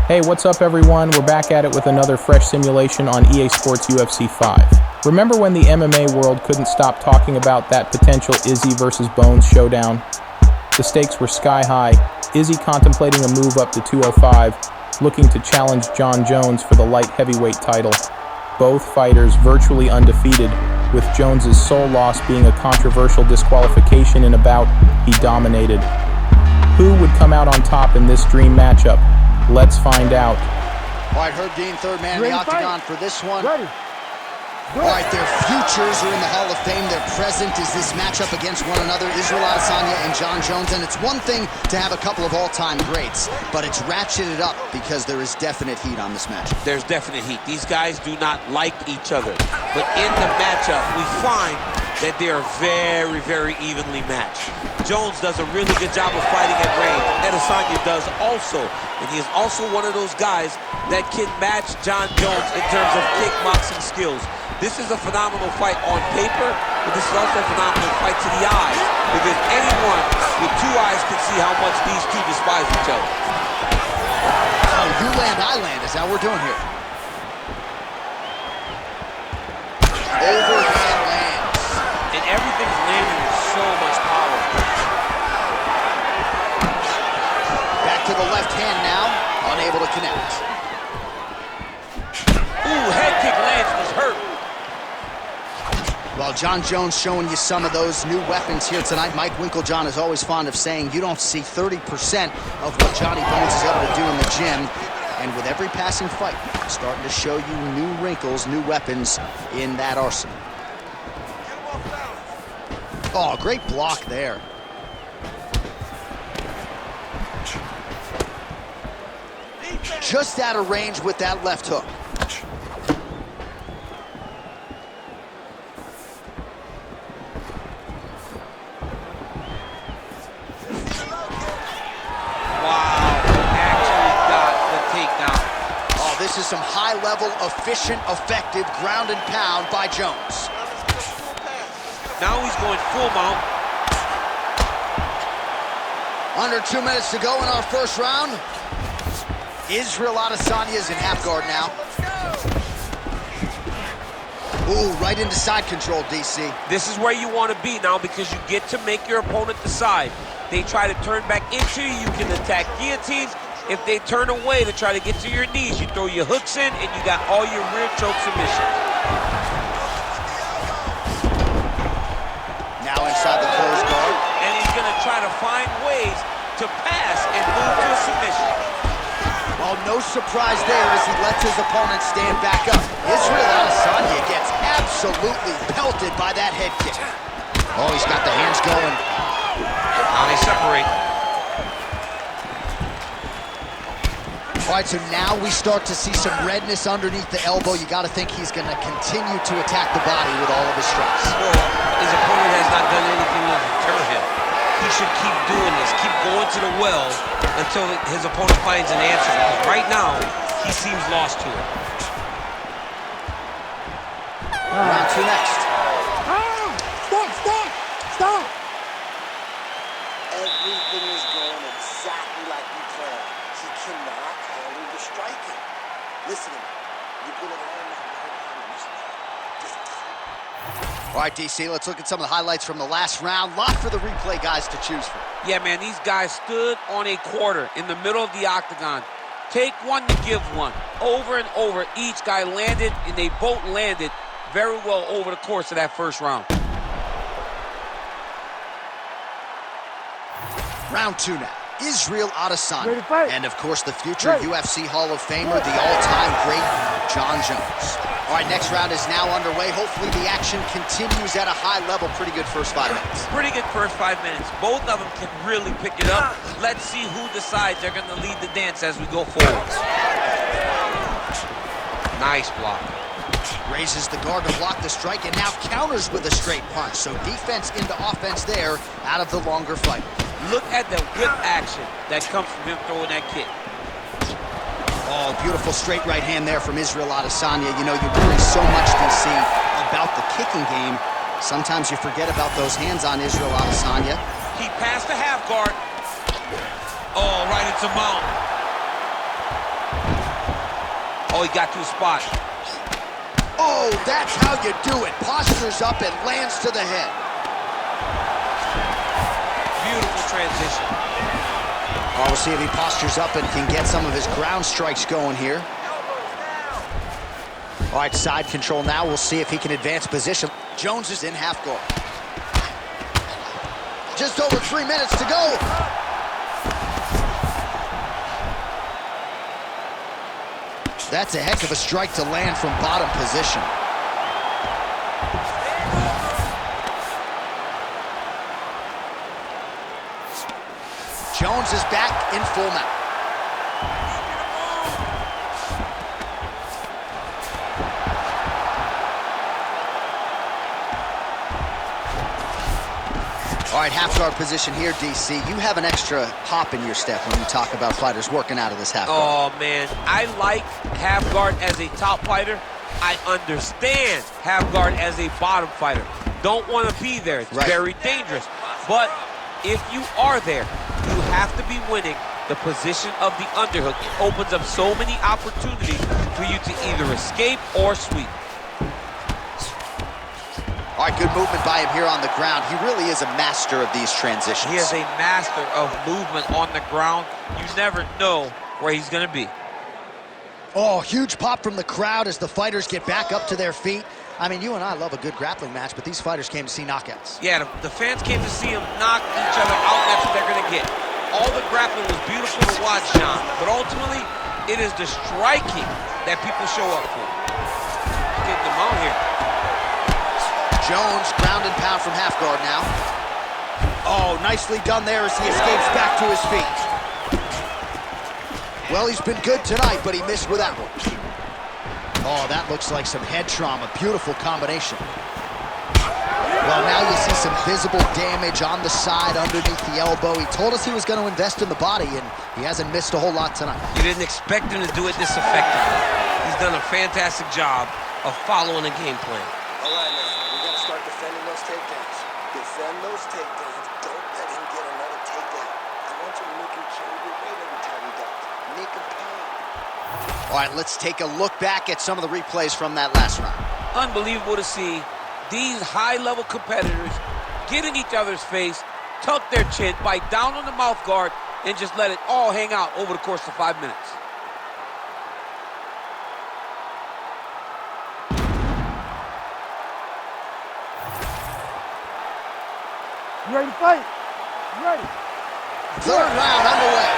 Hey, what's up everyone? We're back at it with another fresh simulation on EA Sports UFC 5. Remember when the MMA world couldn't stop talking about that potential Izzy versus Bones showdown? The stakes were sky high, Izzy contemplating a move up to 205, looking to challenge Jon Jones for the light heavyweight title. Both fighters virtually undefeated, with Jones's sole loss being a controversial disqualification in a bout he dominated. Who would come out on top in this dream matchup? Let's find out. All right, Herb Dean, third man in the octagon for this one. All right, their futures are in the Hall of Fame. Their present is this matchup against one another, Israel Adesanya and Jon Jones. And it's one thing to have a couple of all-time greats, but it's ratcheted up because there is definite heat on this match. There's definite heat. These guys do not like each other. But in the matchup, we find that they are very, very evenly matched. Jones does a really good job of fighting at range. Adesanya does also. And he is also one of those guys that can match Jon Jones in terms of kickboxing skills. This is a phenomenal fight on paper, but this is also a phenomenal fight to the eyes, because anyone with two eyes can see how much these two despise each other. Oh, you land, I land is how we're doing here. Overhand lands. And everything's landing with so much power. Back to the left hand now, unable to connect. Ooh, head kick lands, was hurt. Well, Jon Jones showing you some of those new weapons here tonight. Mike Winklejohn is always fond of saying you don't see 30% of what Johnny Bones is able to do in the gym. And with every passing fight, starting to show you new wrinkles, new weapons in that arsenal. Oh, great block there. Just out of range with that left hook. This is some high-level, efficient, effective ground and pound by Jones. Now he's going full mount. Under 2 minutes to go in our first round. Israel Adesanya is in half guard now. Ooh, right into side control, DC. This is where you want to be now, because you get to make your opponent decide. They try to turn back into you, you can attack guillotines. If they turn away to try to get to your knees, you throw your hooks in and you got all your rear choke submissions. Now inside the closed guard. And he's going to try to find ways to pass and move to a submission. Oh, no surprise there as he lets his opponent stand back up. Israel Adesanya gets absolutely pelted by that head kick. Oh, he's got the hands going. Now they separate. All right, so now we start to see some redness underneath the elbow. You got to think he's going to continue to attack the body with all of his strikes. Well, his opponent has not done anything to deter him. He should keep doing this, keep going to the well until his opponent finds an answer. Because right now, he seems lost to it. Round two next. Stop! Everything is going exactly like you planned. He cannot handle the striking. Listen to me. You're going to learn that right now. All right, DC, let's look at some of the highlights from the last round. Lot for the replay guys to choose from. Yeah, man, these guys stood on a quarter in the middle of the octagon. Take one to give one. Over and over, each guy landed, and they both landed very well over the course of that first round. Round two now. Israel Adesanya. And, of course, the future UFC Hall of Famer, the all-time great Jon Jones. All right, next round is now underway. Hopefully the action continues at a high level. Pretty good first 5 minutes. Pretty good first 5 minutes. Both of them can really pick it up. Let's see who decides they're going to lead the dance as we go forward. Nice block. Raises the guard to block the strike and now counters with a straight punch. So defense into offense there out of the longer fight. Look at the whip action that comes from him throwing that kick. Oh, beautiful straight right hand there from Israel Adesanya. You know, you worry so much, DC, about the kicking game. Sometimes you forget about those hands on Israel Adesanya. He passed the half guard. Oh, right into mount. Oh, he got to his spot. Oh, that's how you do it. Postures up and lands to the head. Beautiful transition. Oh, we'll see if he postures up and can get some of his ground strikes going here. All right, side control now. We'll see if he can advance position. Jones is in half guard. Just over 3 minutes to go. That's a heck of a strike to land from bottom position. Jones is back in full mount. All right, half guard position here, DC. You have an extra hop in your step when you talk about fighters working out of this half guard. Oh, man. I like half guard as a top fighter. I understand half guard as a bottom fighter. Don't want to be there. It's very dangerous. But if you are there, you have to be winning the position of the underhook. It opens up so many opportunities for you to either escape or sweep. All right, good movement by him here on the ground. He really is a master of these transitions. He is a master of movement on the ground. You never know where he's going to be. Oh, huge pop from the crowd as the fighters get back up to their feet. I mean, you and I love a good grappling match, but these fighters came to see knockouts. Yeah, the fans came to see them knock each other out. That's what they're going to get. All the grappling was beautiful to watch, Sean, but ultimately, it is the striking that people show up for. Getting them out here. Jones, ground and pound from half guard now. Oh, nicely done there as he escapes back to his feet. Well, he's been good tonight, but he missed with that one. Oh, that looks like some head trauma. Beautiful combination. Well, now you see some visible damage on the side underneath the elbow. He told us he was going to invest in the body, and he hasn't missed a whole lot tonight. You didn't expect him to do it this effectively. He's done a fantastic job of following a game plan. All right, man. We got to start defending those takedowns. Defend those takedowns. Don't let him get another takedown. I want you to make him change your weight every time he does. Make him pay. All right, let's take a look back at some of the replays from that last round. Unbelievable to see these high-level competitors get in each other's face, tuck their chin, bite down on the mouth guard, and just let it all hang out over the course of 5 minutes. You ready to fight? You ready? Third round underway.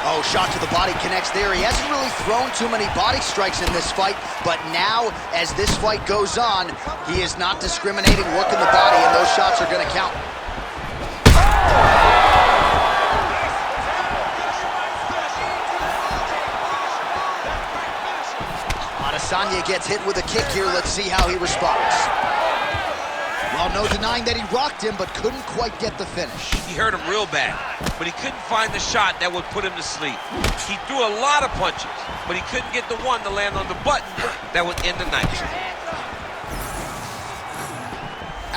Oh, shot to the body connects there. He hasn't really thrown too many body strikes in this fight, but now, as this fight goes on, he is not discriminating, working the body, and those shots are going to count. Adesanya gets hit with a kick here. Let's see how he responds. Well, no denying that he rocked him, but couldn't quite get the finish. He hurt him real bad, but he couldn't find the shot that would put him to sleep. He threw a lot of punches, but he couldn't get the one to land on the button that would end the night.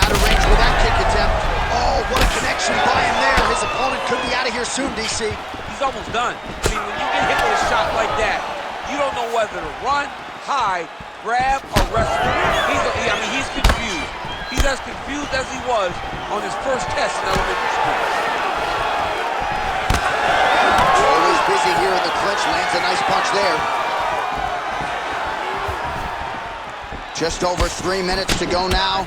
Out of range with that kick attempt. Oh, what a connection by him there. His opponent could be out of here soon, DC. He's almost done. I mean, when you get hit with a shot like that, you don't know whether to run, hide, grab, or wrestle. He's confused. He's as confused as he was on his first test in elementary school. Always busy here in the clinch. Lands a nice punch there. Just over 3 minutes to go now.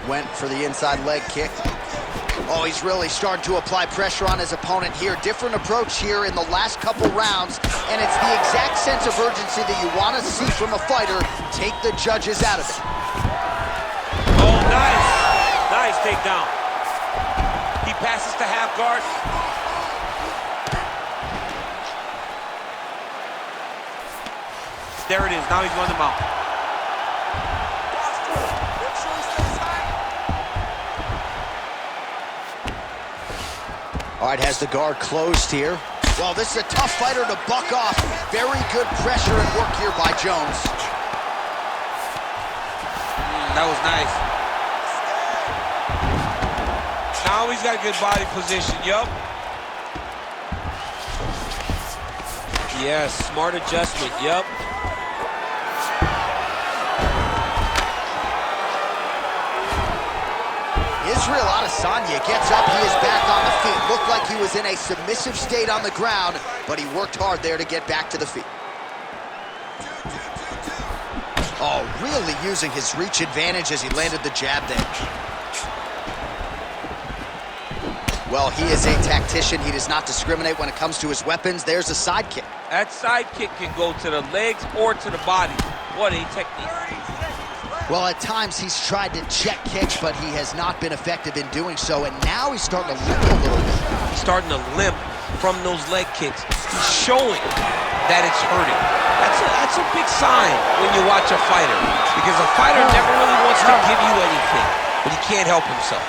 Went for the inside leg kick. Oh, he's really starting to apply pressure on his opponent here. Different approach here in the last couple rounds, and it's the exact sense of urgency that you want to see from a fighter. Take the judges out of it. Oh, nice. Nice takedown. He passes to half guard. There it is. Now he's going to mount. All right, has the guard closed here. Well, this is a tough fighter to buck off. Very good pressure and work here by Jones. That was nice. Now Now he's got good body position, yup. Yes, smart adjustment, yup. Israel Adesanya gets up, he is back on the feet. Looked like he was in a submissive state on the ground, but he worked hard there to get back to the feet. Oh, really using his reach advantage as he landed the jab there. Well, he is a tactician. He does not discriminate when it comes to his weapons. There's a side kick. That side kick can go to the legs or to the body. What a technique. Well, at times he's tried to check kicks, but he has not been effective in doing so, and now he's starting to limp a little bit. He's starting to limp from those leg kicks. He's showing that it's hurting. That's a big sign when you watch a fighter, because a fighter never really wants to give you anything, but he can't help himself.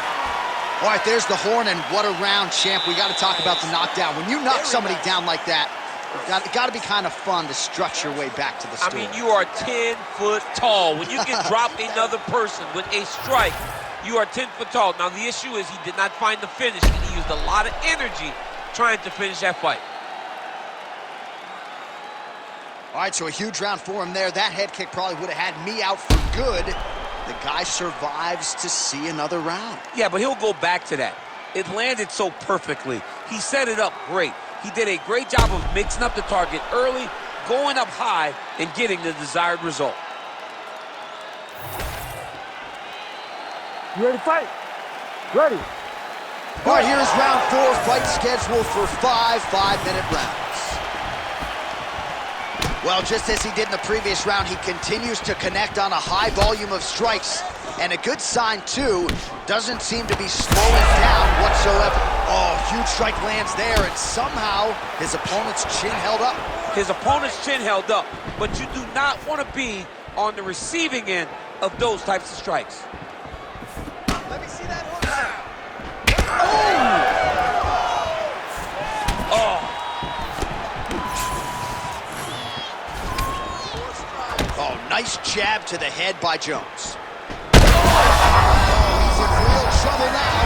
All right, there's the horn, and what a round, champ. We got to talk about the knockdown. When you knock somebody down like that, it's got to be kind of fun to strut your way back to the stool. I mean, you are 10 foot tall. When you can drop another person with a strike, you are 10 foot tall. Now, the issue is he did not find the finish, and he used a lot of energy trying to finish that fight. All right, so a huge round for him there. That head kick probably would have had me out for good. The guy survives to see another round. Yeah, but he'll go back to that. It landed so perfectly. He set it up great. He did a great job of mixing up the target early, going up high, and getting the desired result. You ready to fight? Ready. All right, here's round 4. Fight scheduled for 5 5-minute rounds. Well, just as he did in the previous round, he continues to connect on a high volume of strikes. And a good sign, too, doesn't seem to be slowing down whatsoever. Oh, huge strike lands there, and somehow his opponent's chin held up. His opponent's chin held up, but you do not want to be on the receiving end of those types of strikes. Let me see that hook. Oh, nice jab to the head by Jones. Oh, he's in real trouble now.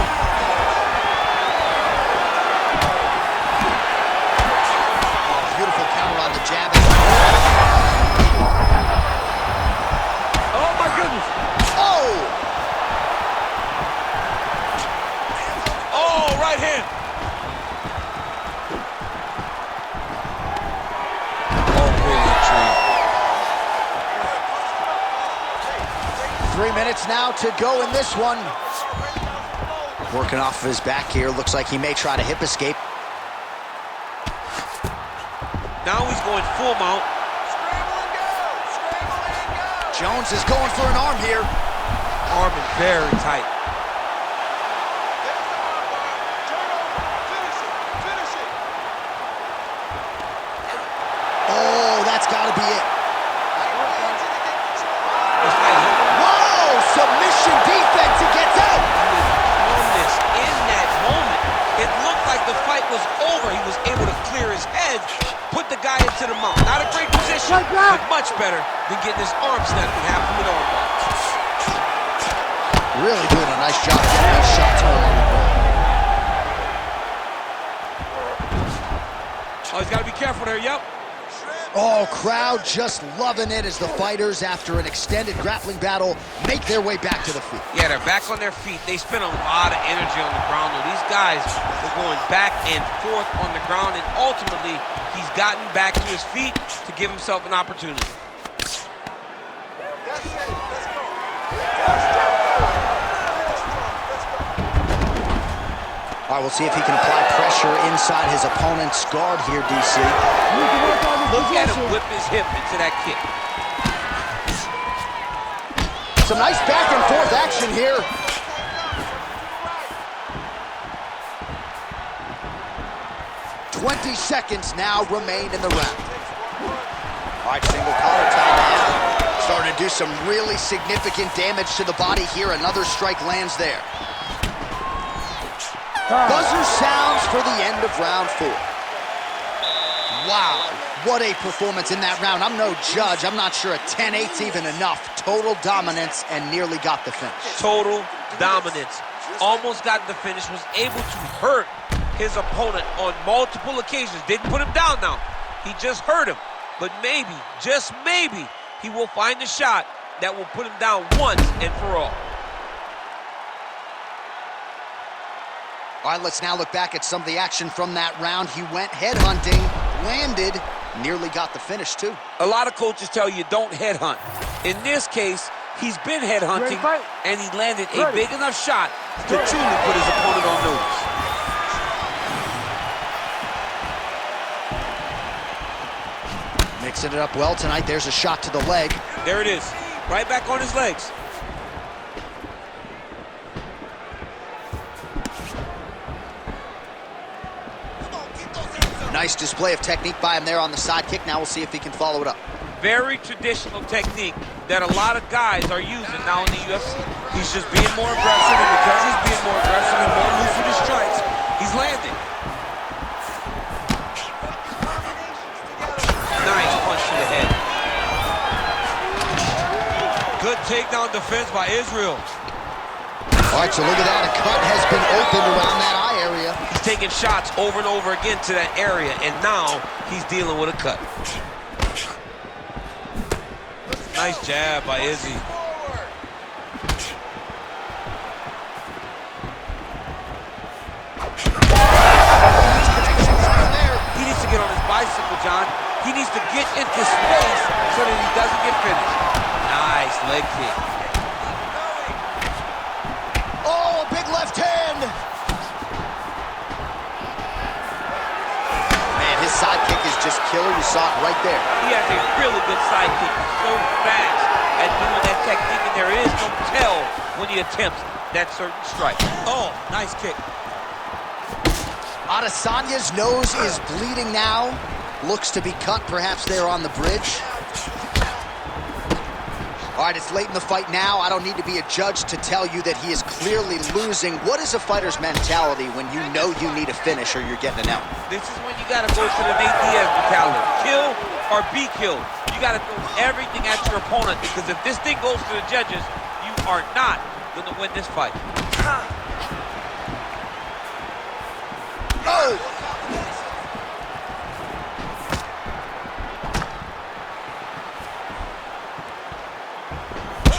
Oh, beautiful counter on the jab. Oh, my goodness. Oh! Oh, right hand. Oh, great entry. 3 minutes now to go in this one. Working off of his back here. Looks like he may try to hip escape. Now he's going full mount. Jones is going for an arm here. Arm is very tight. Oh, that's got to be it. Submission defense, he gets out. Calmness in that moment. It looked like the fight was over. He was able to clear his head, put the guy into the mount. Not a great position, but much better than getting his arm snapped in half from an arm bar. Really doing a nice job getting those shots early. Oh, he's got to be careful there, yep. Oh, crowd just loving it as the fighters, after an extended grappling battle, make their way back to the feet. Yeah, they're back on their feet. They spent a lot of energy on the ground. These guys were going back and forth on the ground, and ultimately, he's gotten back to his feet to give himself an opportunity. That's it. Let's go. All right, we'll see if he can apply pressure inside his opponent's guard here, DC. Look at him whip his hip into that kick. Some nice back and forth action here. "20 seconds now remain in the round." All right, single collar tie now. Starting to do some really significant damage to the body here. Another strike lands there. Buzzer sounds for the end of round 4. Wow, what a performance in that round. I'm no judge. I'm not sure a 10-8's even enough. Total dominance and nearly got the finish. Total dominance. almost got the finish, was able to hurt his opponent on multiple occasions. Didn't put him down now. He just hurt him. But maybe, just maybe, he will find a shot that will put him down once and for all. All right, let's now look back at some of the action from that round. He went headhunting, landed, nearly got the finish too. A lot of coaches tell you don't headhunt. In this case, he's been headhunting, and he landed a big enough shot to truly put his opponent on notice. Mixing it up well tonight. There's a shot to the leg. There it is, right back on his legs. Nice display of technique by him there on the side kick. Now we'll see if he can follow it up. Very traditional technique that a lot of guys are using now in the UFC. He's just being more aggressive, and because he's being more aggressive and more loose with his strikes, he's landing. Nice punch to the head. Good takedown defense by Israel. All right, so look at that. A cut has been opened around that eye area. He's taking shots over and over again to that area, and now he's dealing with a cut. Nice jab by Izzy. He needs to get on his bicycle, John. He needs to get into space so that he doesn't get finished. Nice leg kick. Oh, a big left hand. Man, his side kick is just killer. You saw it right there. He has a really good side kick. He's so fast at doing that technique, and there is no tell when he attempts that certain strike. Oh, nice kick. Adesanya's nose is bleeding now. Looks to be cut, perhaps there on the bridge. All right, it's late in the fight now. I don't need to be a judge to tell you that he is clearly losing. What is a fighter's mentality when you know you need a finish or you're getting an L? This is when you got to go for the Nate Diaz mentality. Kill or be killed. You got to throw everything at your opponent, because if this thing goes to the judges, you are not going to win this fight. Oh!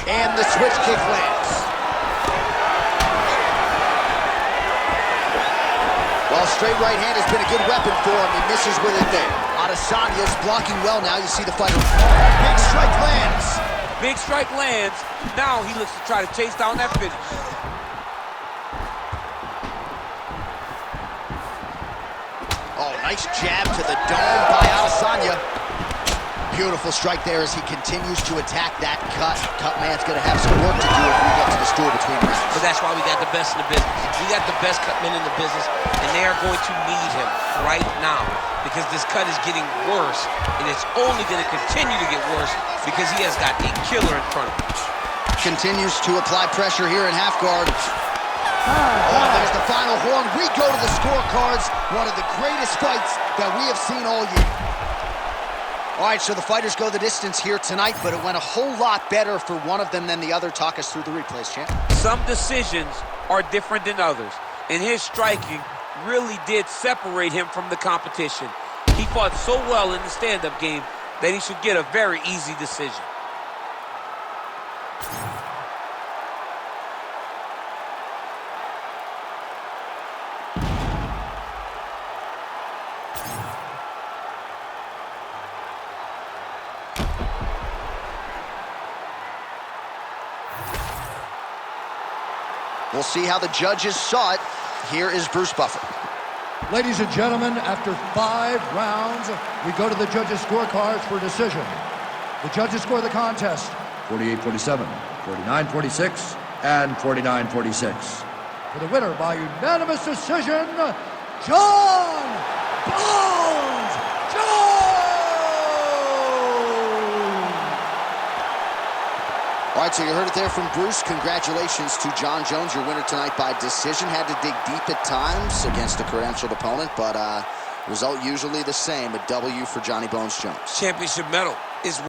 And the switch kick lands. Well, straight right hand has been a good weapon for him. He misses with it there. Adesanya's blocking well now. You see the fighter. Big strike lands. Big strike lands. Now he looks to try to chase down that finish. Oh, nice jab to the dome by Adesanya. Beautiful strike there as he continues to attack that cut. Cut man's going to have some work to do if we get to the stool between rounds. But that's why we got the best in the business. We got the best cut men in the business, and they are going to need him right now, because this cut is getting worse, and it's only going to continue to get worse because he has got a killer in front of him. Continues to apply pressure here in half guard. Oh, there's the final horn. We go to the scorecards. One of the greatest fights that we have seen all year. All right, so the fighters go the distance here tonight, but it went a whole lot better for one of them than the other. Talk us through the replays, champ. Some decisions are different than others, and his striking really did separate him from the competition. He fought so well in the stand-up game that he should get a very easy decision. We'll see how the judges saw it. Here is Bruce Buffer. Ladies and gentlemen, after 5 rounds, we go to the judges' scorecards for decision. The judges score the contest 48-47, 49-46, and 49-46. For the winner by unanimous decision, John Bones Jones! All right, so you heard it there from Bruce. Congratulations to John Jones, your winner tonight by decision. Had to dig deep at times against a credentialed opponent, but result usually the same, a W for Johnny Bones Jones. Championship medal is...